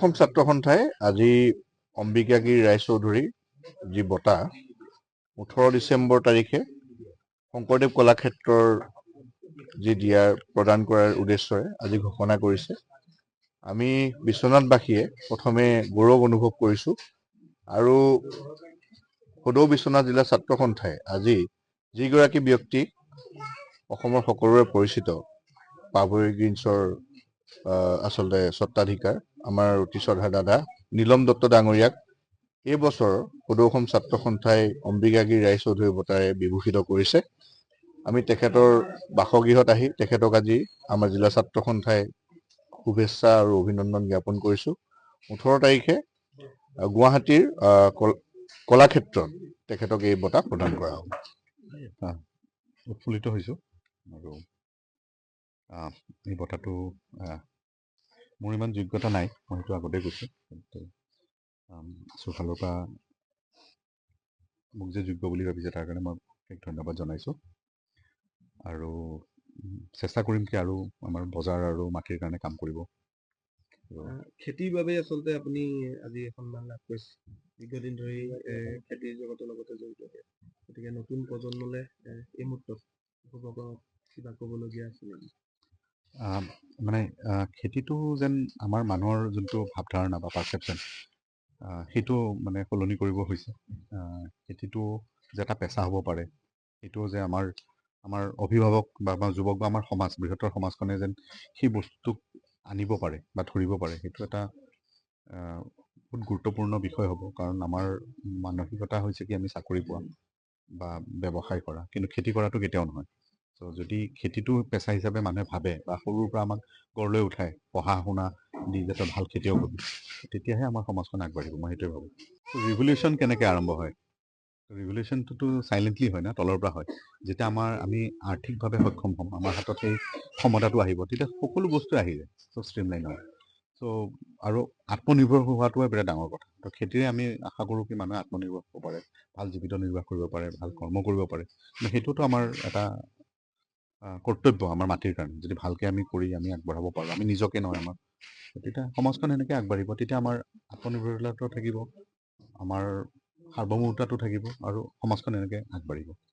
অসম ছাত্ৰ সন্থাই আজি অম্বিকাগিৰি ৰায়চৌধুৰীৰ যি বঁটা 18 ডিচেম্বৰ তাৰিখে শংকৰদেৱ কলাক্ষেত্ৰৰ যি প্ৰদান কৰাৰ উদ্দেশ্যৰে আজি ঘোষণা কৰিছে। আমি বিশ্বনাথবাসীয়ে প্ৰথমে গৌৰৱ অনুভৱ কৰিছোঁ আৰু সদৌ বিশ্বনাথ জিলা ছাত্ৰ সন্থাই আজি যিগৰাকী ব্যক্তি অসমৰ সকলোৰে পৰিচিত পাভৈ গ্ৰীণছৰ আচলতে স্বত্বাধিকাৰ আমাৰ অতি শ্ৰদ্ধা দাদা নীলম দত্ত ডাঙৰীয়াক এই বছৰ সদৌ অসম ছাত্ৰ সন্থাই অম্বিকাগিৰি ৰায়চৌধুৰী বঁটাৰে বিভূষিত কৰিছে। আমি তেখেতৰ বাসগৃহত আহি তেখেতক আজি আমাৰ জিলা ছাত্ৰ সন্থাই শুভেচ্ছা আৰু অভিনন্দন জ্ঞাপন কৰিছোঁ। 18 তাৰিখে গুৱাহাটীৰ কলাক্ষেত্ৰত তেখেতক এই বঁটা প্ৰদান কৰা হ'ব। উৎফুল্লিত হৈছোঁ আৰু এই বঁটাটো মোৰ ইমান যোগ্যতা নাই, মই সেইটো আগতে কৈছোঁ, কিন্তু ফালৰ পৰা মোক যে যোগ্য বুলি ভাবিছে তাৰ কাৰণে মই ধন্যবাদ জনাইছোঁ আৰু চেষ্টা কৰিম কি আৰু আমাৰ বজাৰ আৰু মাটিৰ কাৰণে কাম কৰিব। খেতিৰ বাবে আচলতে আপুনি আজি সন্মান লাভ কৰিছে। দীৰ্ঘদিন ধৰি খেতিৰ জগতৰ লগতে জড়িত, গতিকে নতুন প্ৰজন্মলৈ এই মুহূৰ্তত কিবা ক'বলগীয়া আছে নেকি? মানে খেতিটো যেন আমাৰ মানুহৰ যোনটো ভাৱধাৰণা বা পাৰচেপশ্যন সেইটো মানে সলনি কৰিব হৈছে। খেতিটো যে এটা পেচা হ'ব পাৰে, সেইটো যে আমাৰ অভিভাৱক বা আমাৰ যুৱক বা আমাৰ সমাজ, বৃহত্তৰ সমাজখনে যেন সেই বস্তুটোক আনিব পাৰে বা ধৰিব পাৰে, সেইটো এটা বহুত গুৰুত্বপূৰ্ণ বিষয় হ'ব। কাৰণ আমাৰ মানসিকতা হৈছে কি আমি চাকৰি পোৱা বা ব্যৱসায় কৰা, কিন্তু খেতি কৰাটো কেতিয়াও নহয়। চ' যদি খেতিটো পেচা হিচাপে মানুহে ভাবে বা সৰুৰ পৰা আমাক গঢ় লৈ উঠায় পঢ়া শুনা দি যে তই ভাল খেতিয়ক হ'বি, তেতিয়াহে আমাৰ সমাজখন আগবাঢ়িব, মই সেইটোৱে ভাবোঁ। ৰিভলিউশ্যন কেনেকৈ আৰম্ভ হয়? ৰিভলিউশ্যনটোতো চাইলেণ্টলি হয় না, তলৰ পৰা হয়। যেতিয়া আমি আৰ্থিকভাৱে সক্ষম হ'ম, আমাৰ হাতত সেই ক্ষমতাটো আহিব, তেতিয়া সকলো বস্তু আহি যায়, চব ষ্ট্ৰীমলাইন হয়। চ' আৰু আত্মনিৰ্ভৰ হোৱাটোৱে বিৰাট ডাঙৰ কথা। তো খেতিৰে আমি আশা কৰোঁ কি মানুহে আত্মনিৰ্ভৰ হ'ব পাৰে, ভাল জীৱিত নিৰ্বাহ কৰিব পাৰে, ভাল কৰ্ম কৰিব পাৰে। কিন্তু সেইটোতো আমাৰ এটা কৰ্তব্য আমাৰ মাটিৰ কাৰণে। যদি ভালকৈ আমি কৰি আমি আগবঢ়াব পাৰোঁ, আমি নিজকে নহয় আমাৰ, তেতিয়া সমাজখন এনেকৈ আগবাঢ়িব। তেতিয়া আমাৰ আত্মনিৰ্ভৰশীলতাও থাকিব, আমাৰ সাৰ্বভৌমতাটো থাকিব আৰু সমাজখন এনেকৈ আগবাঢ়িব।